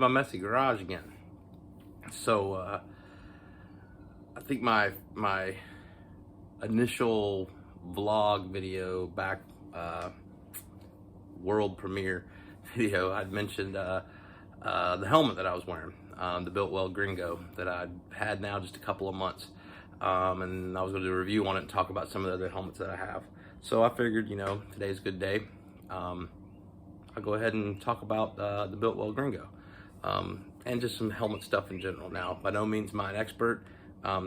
my messy garage again. So I think my initial vlog video back, world premiere video, I'd mentioned the helmet that I was wearing, the Biltwell Gringo, that I'd had now just a couple of months, and I was going to do a review on it and talk about some of the other helmets that I have. So I figured, you know, today's a good day. I'll go ahead and talk about the Biltwell Gringo, and just some helmet stuff in general. Now, by no means am I an expert.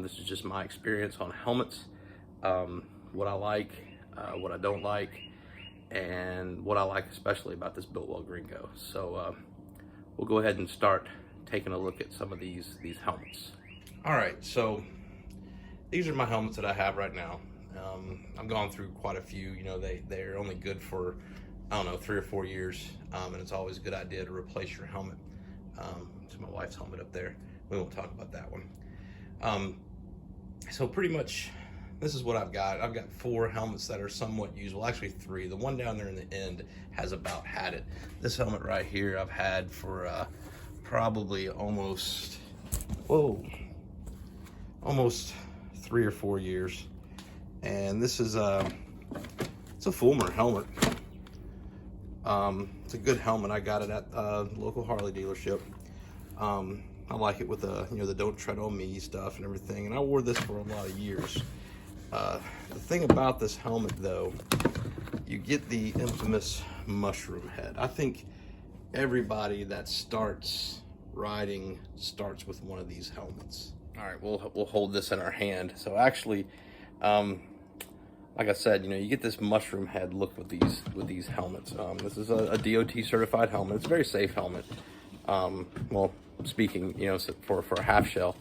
This is just my experience on helmets, what I like, what I don't like, and what I like especially about this Biltwell Gringo. So we'll go ahead and start taking a look at some of these helmets. All right, so these are my helmets that I have right now. I've gone through quite a few. You know, they're only good for, I don't know, 3 or 4 years, and it's always a good idea to replace your helmet. It's my wife's helmet up there. We won't talk about that one. So pretty much this is what I've got. I've got 4 helmets that are somewhat usable. Actually 3. The one down there in the end has about had it. This helmet right here I've had for probably almost 3 or 4 years. And this is it's a Fulmer helmet. It's a good helmet. I got it at local Harley dealership. I like it with the, you know, the don't tread on me stuff and everything, and I wore this for a lot of years. The thing about this helmet though, you get the infamous mushroom head. I think everybody that starts riding starts with one of these helmets. All right, we'll hold this in our hand. So actually, like I said, you know, you get this mushroom head look with these helmets. This is a DOT certified helmet. It's a very safe helmet. Well, speaking, you know, for a half shell.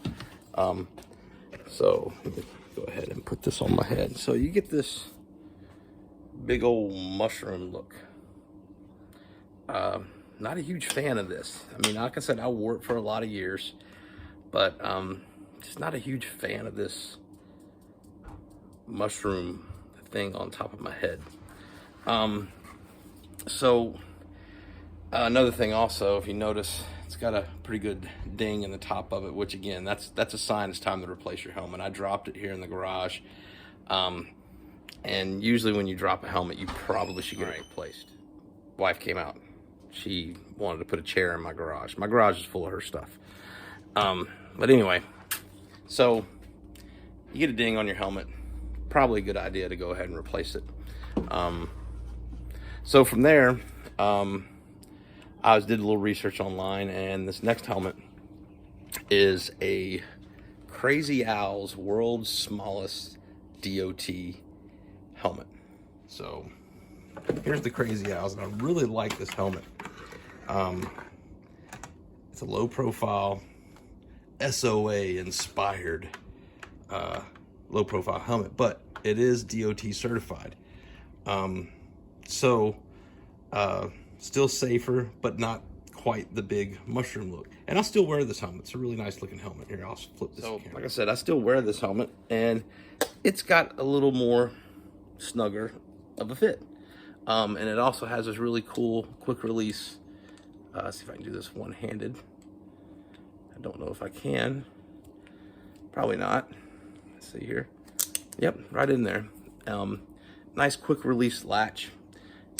So let me go ahead and put this on my head. So you get this big old mushroom look. Not a huge fan of this. I mean, like I said, I wore it for a lot of years, but just not a huge fan of this mushroom thing on top of my head. So another thing also, if you notice, it's got a pretty good ding in the top of it, which again, that's a sign it's time to replace your helmet. I dropped it here in the garage, and usually when you drop a helmet, you probably should get it replaced. Wife came out. She wanted to put a chair in my garage. My garage is full of her stuff. But anyway, so you get a ding on your helmet, probably a good idea to go ahead and replace it. So from there, I did a little research online, and this next helmet is a Crazy Owl's world's smallest DOT helmet. So here's the Crazy Owls, and I really like this helmet. It's a low profile, SOA inspired low profile helmet, but it is DOT certified. Still safer, but not quite the big mushroom look. And I'll still wear this helmet. It's a really nice looking helmet. Here, I'll flip this. So, like I said, I still wear this helmet, and it's got a little more snugger of a fit. And it also has this really cool quick release. See if I can do this one-handed. I don't know if I can. Probably not. Let's see here. Yep, right in there. Nice quick release latch.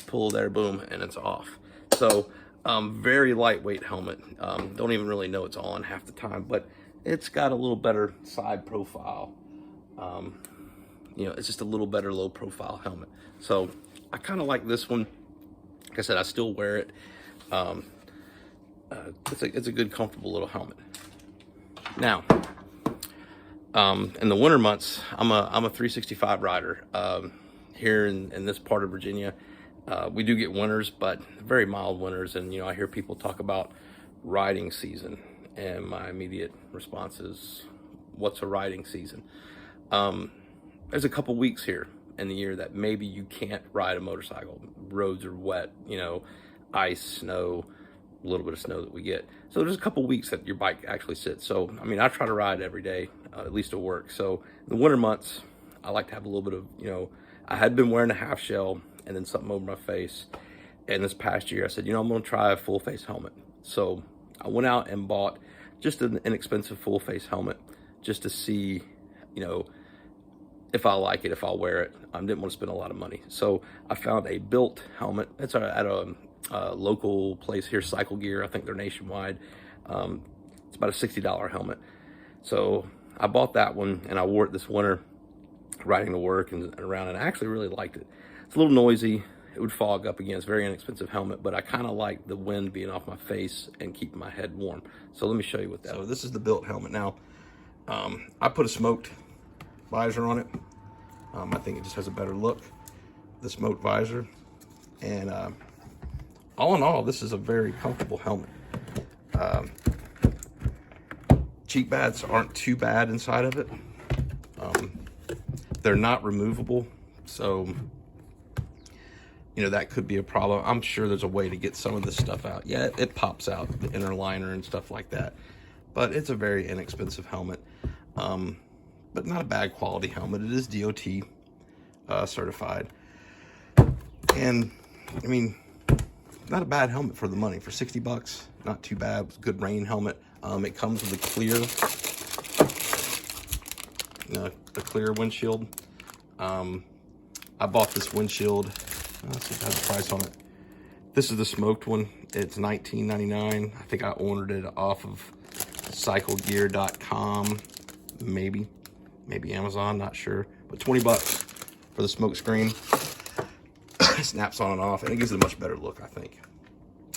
Pull there, boom, and it's off. So very lightweight helmet. Don't even really know it's on half the time, but it's got a little better side profile. You know, it's just a little better low profile helmet. So I kind of like this one. Like I said, I still wear it. It's a good, comfortable little helmet. Now, in the winter months, I'm a 365 rider. Here in this part of Virginia, we do get winters, but very mild winters. And, you know, I hear people talk about riding season, and my immediate response is, what's a riding season? There's a couple weeks here in the year that maybe you can't ride a motorcycle. Roads are wet, you know, ice, snow, a little bit of snow that we get. So there's a couple weeks that your bike actually sits. So, I mean, I try to ride every day, at least to work. So in the winter months, I like to have a little bit of, you know, I had been wearing a half shell and then something over my face. And this past year I said, you know, I'm gonna try a full face helmet. So I went out and bought just an inexpensive full face helmet just to see, you know, if I like it, if I'll wear it. I didn't want to spend a lot of money. So I found a Bilt helmet. It's at a local place here, Cycle Gear. I think they're nationwide. It's about a $60 helmet. So I bought that one and I wore it this winter riding to work and around, and I actually really liked it. It's a little noisy. It would fog up again. It's a very inexpensive helmet, but I kind of like the wind being off my face and keeping my head warm. So let me show you what that is. So this is the Bilt helmet. Now, I put a smoked visor on it. I think it just has a better look, the smoked visor. And all in all, this is a very comfortable helmet. Cheek pads aren't too bad inside of it. They're not removable, so you know that could be a problem. I'm sure there's a way to get some of this stuff out. Yeah, it pops out, the inner liner and stuff like that, but it's a very inexpensive helmet, but not a bad quality helmet. It is DOT certified, and I mean, not a bad helmet for the money. For 60 bucks, not too bad. It's a good rain helmet. It comes with a clear, the clear windshield. I bought this windshield. Let's see if it has a price on it. This is the smoked one. It's $19.99. I think I ordered it off of cyclegear.com, maybe Amazon, not sure. But 20 bucks for the smoke screen. It snaps on and off, and it gives it a much better look, I think.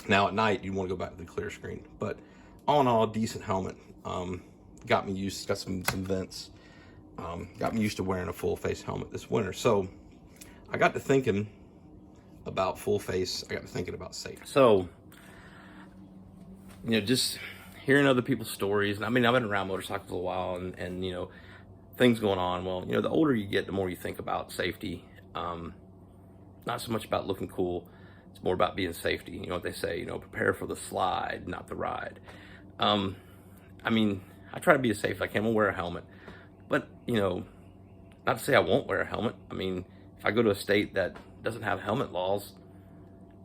Now at night, you want to go back to the clear screen, but all in all, decent helmet. Got me used, got some vents. Got me used to wearing a full face helmet this winter. So I got to thinking about full face. I got to thinking about safety. So, you know, just hearing other people's stories. And I mean, I've been around motorcycles a while and you know, things going on. Well, you know, the older you get, the more you think about safety. Not so much about looking cool. It's more about being safety. You know what they say, you know, prepare for the slide, not the ride. I mean, I try to be as safe as I can. I'll wear a helmet. But, you know, not to say I won't wear a helmet. I mean, if I go to a state that doesn't have helmet laws,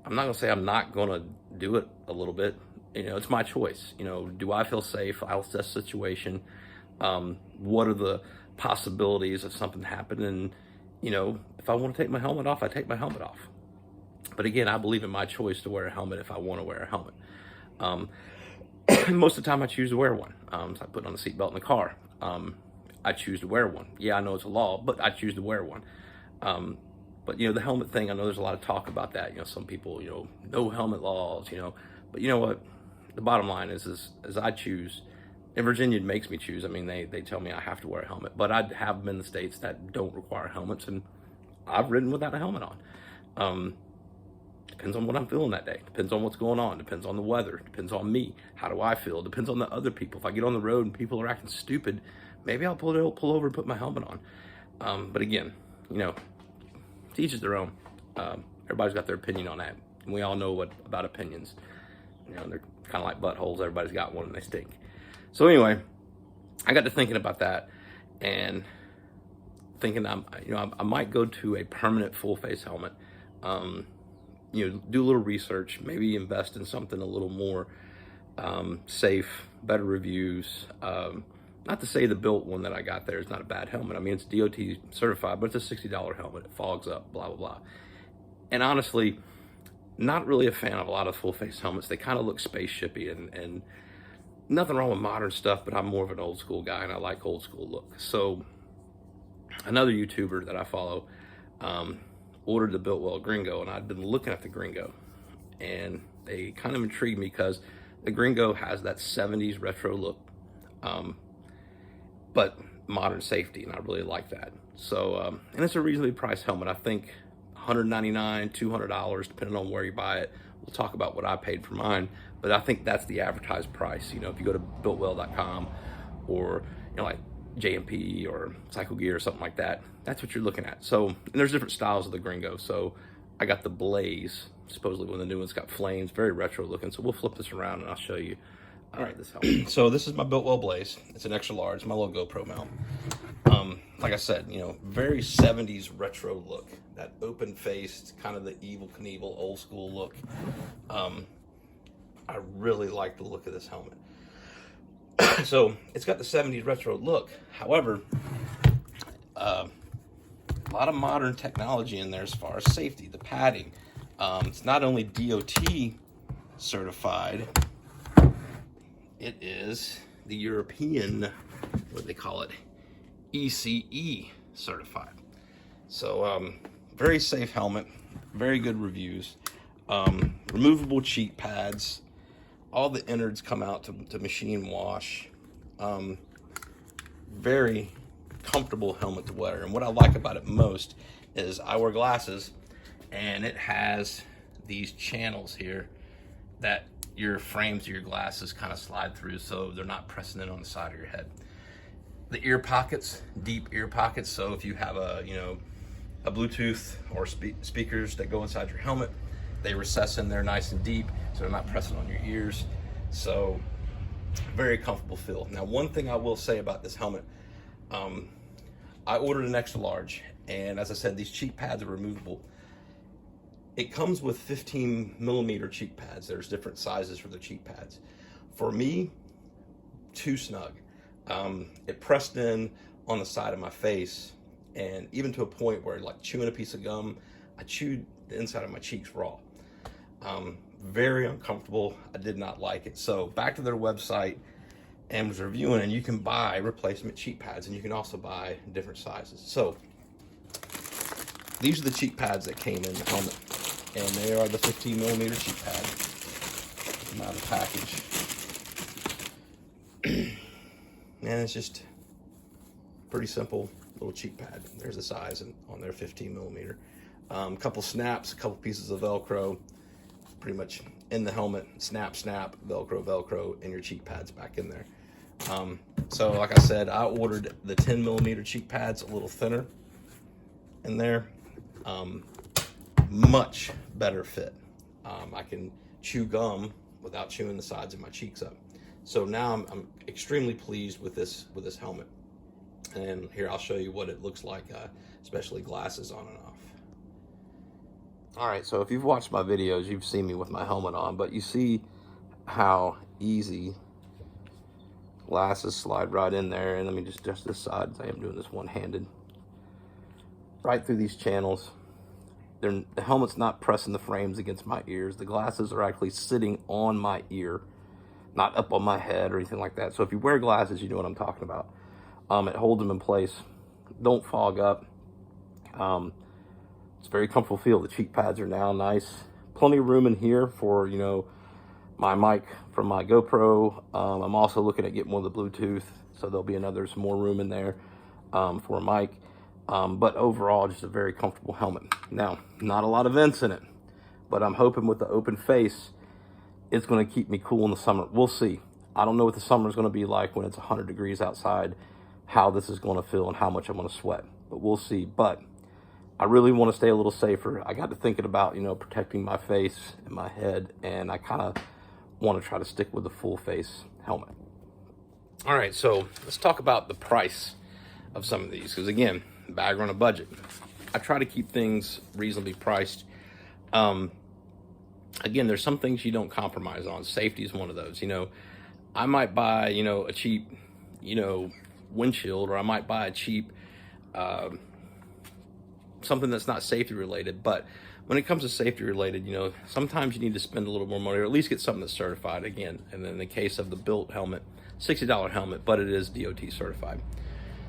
I'm not going to say I'm not going to do it a little bit. You know, it's my choice. You know, do I feel safe? I'll assess the situation. What are the possibilities of something happening? And, you know, if I want to take my helmet off, I take my helmet off. But again, I believe in my choice to wear a helmet if I want to wear a helmet. Most of the time I choose to wear one. So I put on a seatbelt in the car. I choose to wear one. Yeah, I know it's a law, but I choose to wear one. But, you know, the helmet thing, I know there's a lot of talk about that. You know, some people, you know, no helmet laws, you know. But you know what? The bottom line is I choose. In Virginia, it makes me choose. I mean, they tell me I have to wear a helmet. But I have been in the states that don't require helmets, and I've ridden without a helmet on. Depends on what I'm feeling that day. Depends on what's going on. Depends on the weather. Depends on me. How do I feel? Depends on the other people. If I get on the road and people are acting stupid, maybe I'll pull over and put my helmet on. But again, you know, to each is their own. Everybody's got their opinion on that. And we all know about opinions. You know, they're kind of like buttholes. Everybody's got one and they stink. So anyway, I got to thinking about that and thinking I might go to a permanent full face helmet. You know, do a little research, maybe invest in something a little more safe, better reviews. Not to say the Bilt one that I got there is not a bad helmet. I mean, it's DOT certified, but it's a $60 helmet. It fogs up, blah, blah, blah. And honestly, not really a fan of a lot of full face helmets. They kind of look spaceshipy and nothing wrong with modern stuff, but I'm more of an old school guy and I like old school look. So another YouTuber that I follow, ordered the Biltwell Gringo, and I'd been looking at the Gringo, and they kind of intrigued me because the Gringo has that 70s retro look, but modern safety, and I really like that. So, and it's a reasonably priced helmet. I think $199, $200, depending on where you buy it. We'll talk about what I paid for mine, but I think that's the advertised price. You know, if you go to biltwell.com or, you know, like JMP or Cycle Gear or something like that, that's what you're looking at. So, and there's different styles of the Gringo. So I got the Blaze, supposedly one of the new ones, got flames, very retro looking. So we'll flip this around and I'll show you this helmet. So this is my Biltwell Blaze. It's an extra large, my little GoPro mount. Like I said, you know, very 70s retro look, that open faced, kind of the Evel Knievel old school look. I really like the look of this helmet. So it's got the 70s retro look. However, a lot of modern technology in there as far as safety, the padding. It's not only DOT certified, it is the European, what do they call it, ECE certified. So very safe helmet, very good reviews. Removable cheek pads, all the innards come out to machine wash. Very comfortable helmet to wear, and what I like about it most is I wear glasses, and it has these channels here that your frames of your glasses kind of slide through, so they're not pressing in on the side of your head. The ear pockets, deep ear pockets, so if you have a Bluetooth or speakers that go inside your helmet, they recess in there nice and deep, so they're not pressing on your ears. So very comfortable feel. Now, one thing I will say about this helmet, I ordered an extra large, and as I said, these cheek pads are removable. It comes with 15mm cheek pads. There's different sizes for the cheek pads. For me, too snug. It pressed in on the side of my face, and even to a point where, like chewing a piece of gum, I chewed the inside of my cheeks raw. Very uncomfortable. I did not like it. So back to their website and was reviewing, and you can buy replacement cheek pads, and you can also buy different sizes. So these are the cheek pads that came in the helmet, and they are the 15mm cheek pads. Come out of the package. And it's just pretty simple little cheek pad. There's the size on their 15mm. Couple snaps, a couple pieces of Velcro, pretty much in the helmet. Snap, snap, Velcro, Velcro, and your cheek pads back in there. So like I said, I ordered the 10mm cheek pads, a little thinner in there. Much better fit. I can chew gum without chewing the sides of my cheeks up. So now I'm extremely pleased with this helmet. And here, I'll show you what it looks like, especially glasses on and off. All right, so if you've watched my videos, you've seen me with my helmet on, but you see how easy glasses slide right in there. And let me just adjust this side. I am doing this one-handed. Right through these channels. The helmet's not pressing the frames against my ears. The glasses are actually sitting on my ear, not up on my head or anything like that. So if you wear glasses, you know what I'm talking about. It holds them in place. Don't fog up. It's a very comfortable feel. The cheek pads are now nice. Plenty of room in here for, my mic from my GoPro. I'm also looking at getting one of the Bluetooth, so there'll be some more room in there for a mic. But overall, just a very comfortable helmet. Now, not a lot of vents in it, but I'm hoping with the open face, it's going to keep me cool in the summer. We'll see. I don't know what the summer is going to be like when it's 100 degrees outside, how this is going to feel and how much I'm going to sweat, but we'll see. But I really want to stay a little safer. I got to thinking about, protecting my face and my head, and I kind of want to try to stick with the full face helmet. All right, so let's talk about the price of some of these, because again, bagger on a budget. I try to keep things reasonably priced. Again, there's some things you don't compromise on. Safety is one of those. I might buy, a cheap, windshield, or I might buy a cheap, something that's not safety related. But when it comes to safety related, sometimes you need to spend a little more money, or at least get something that's certified again. And in the case of the Bilt helmet, $60 helmet, but it is DOT certified.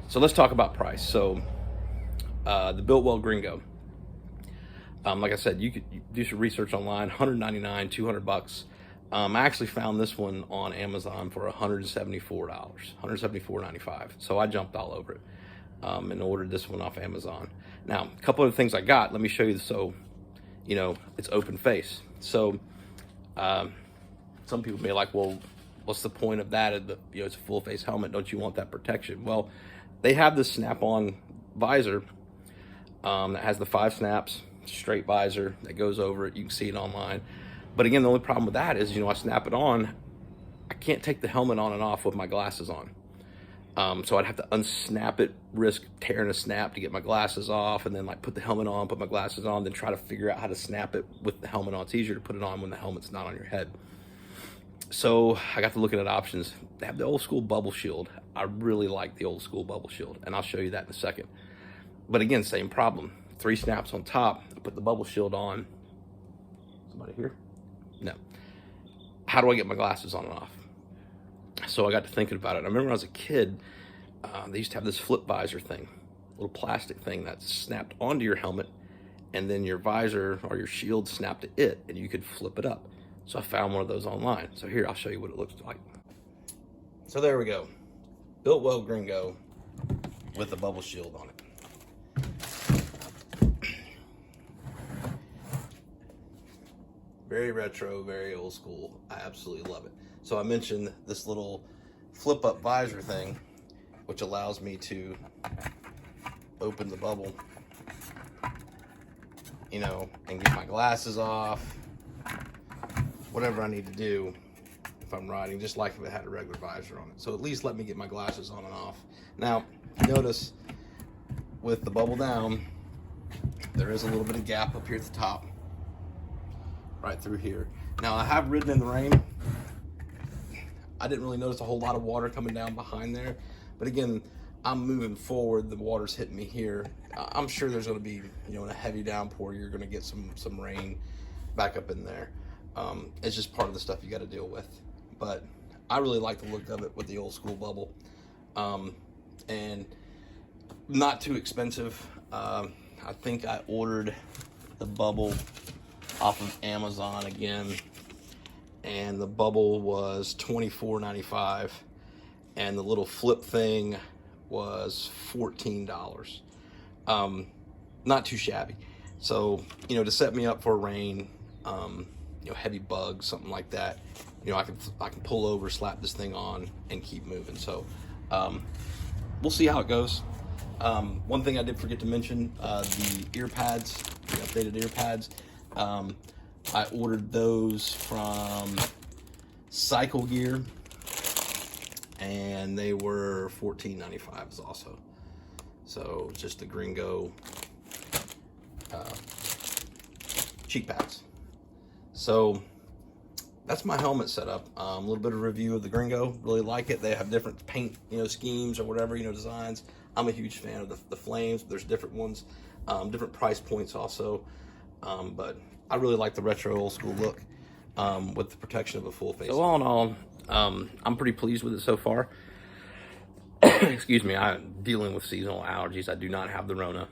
So let's talk about price. So the Biltwell Gringo. Like I said, you could do some research online, $199, $200. I actually found this one on Amazon for $174, $174.95. So I jumped all over it and ordered this one off Amazon. Now, a couple of things I got, let me show you. So, it's open face. So some people may be like, well, what's the point of that? It's a full face helmet. Don't you want that protection? Well, they have this snap-on visor that has the 5 snaps, straight visor that goes over it. You can see it online. But again, the only problem with that is, I snap it on, I can't take the helmet on and off with my glasses on. So I'd have to unsnap it, risk tearing a snap to get my glasses off, and then put the helmet on, put my glasses on, then try to figure out how to snap it with the helmet on. It's easier to put it on when the helmet's not on your head. So I got to looking at options. They have the old school bubble shield. I really like the old school bubble shield, and I'll show you that in a second. But again, same problem. 3 snaps on top. I put the bubble shield on. Somebody here? No. How do I get my glasses on and off? So I got to thinking about it. I remember when I was a kid, they used to have this flip visor thing, a little plastic thing that snapped onto your helmet, and then your visor or your shield snapped to it, and you could flip it up. So I found one of those online. So here, I'll show you what it looks like. So there we go. Biltwell Gringo with the bubble shield on it. Very retro, very old school. I absolutely love it. So I mentioned this little flip up visor thing, which allows me to open the bubble, you know, and get my glasses off, whatever I need to do if I'm riding, just like if it had a regular visor on it. So at least let me get my glasses on and off. Now, notice with the bubble down, there is a little bit of gap up here at the top, right through here. Now, I have ridden in the rain. I didn't really notice a whole lot of water coming down behind there, but again, I'm moving forward, the water's hitting me here. I'm sure there's gonna be, you know, in a heavy downpour, you're gonna get some rain back up in there. It's just part of the stuff you gotta deal with. But I really like the look of it with the old school bubble. And not too expensive. I think I ordered the bubble off of Amazon again, and the bubble was $24.95, and the little flip thing was $14. Not too shabby. So, you know, to set me up for rain, you know, heavy bugs, something like that, you know, I can pull over, slap this thing on, and keep moving. So we'll see how it goes. One thing I did forget to mention, the ear pads, the updated ear pads. I ordered those from Cycle Gear, and they were $14.95 also. So just the Gringo cheek pads. So that's my helmet setup. A little bit of review of the Gringo. Really like it. They have different paint, you know, schemes or whatever, you know, designs. I'm a huge fan of the flames. There's different ones, different price points also. But I really like the retro old school look with the protection of a full face. So all in all, I'm pretty pleased with it so far. Excuse me, I'm dealing with seasonal allergies. I do not have the Rona.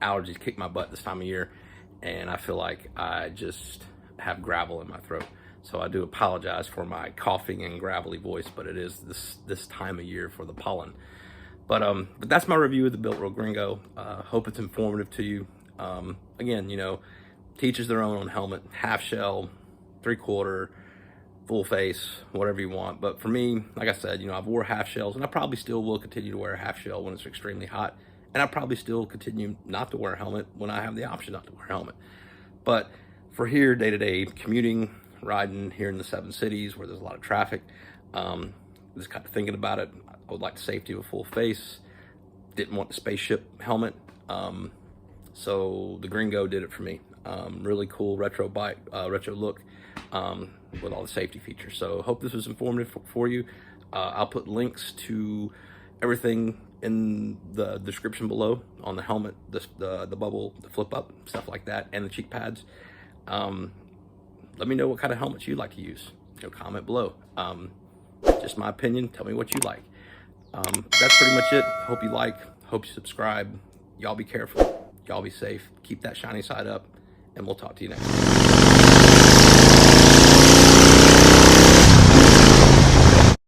Allergies kick my butt this time of year, and I feel like I just have gravel in my throat. So I do apologize for my coughing and gravelly voice, but it is this time of year for the pollen. But that's my review of the Biltwell Gringo. Hope it's informative to you. Again, you know, teachers their own on helmet, half shell, 3/4, full face, whatever you want. But for me, like I said, you know, I've wore half shells, and I probably still will continue to wear a half shell when it's extremely hot. And I probably still continue not to wear a helmet when I have the option not to wear a helmet. But for here, day-to-day commuting, riding here in the 7 cities where there's a lot of traffic, just kind of thinking about it. I would like the safety of a full face. Didn't want the spaceship helmet. So the Gringo did it for me. Really cool retro bike, retro look with all the safety features. So hope this was informative for you. I'll put links to everything in the description below on the helmet, the bubble, the flip up, stuff like that, and the cheek pads. Let me know what kind of helmets you like to use. You know, comment below. Just my opinion. Tell me what you like. That's pretty much it. Hope you like. Hope you subscribe. Y'all be careful. Y'all be safe. Keep that shiny side up, and we'll talk to you next time.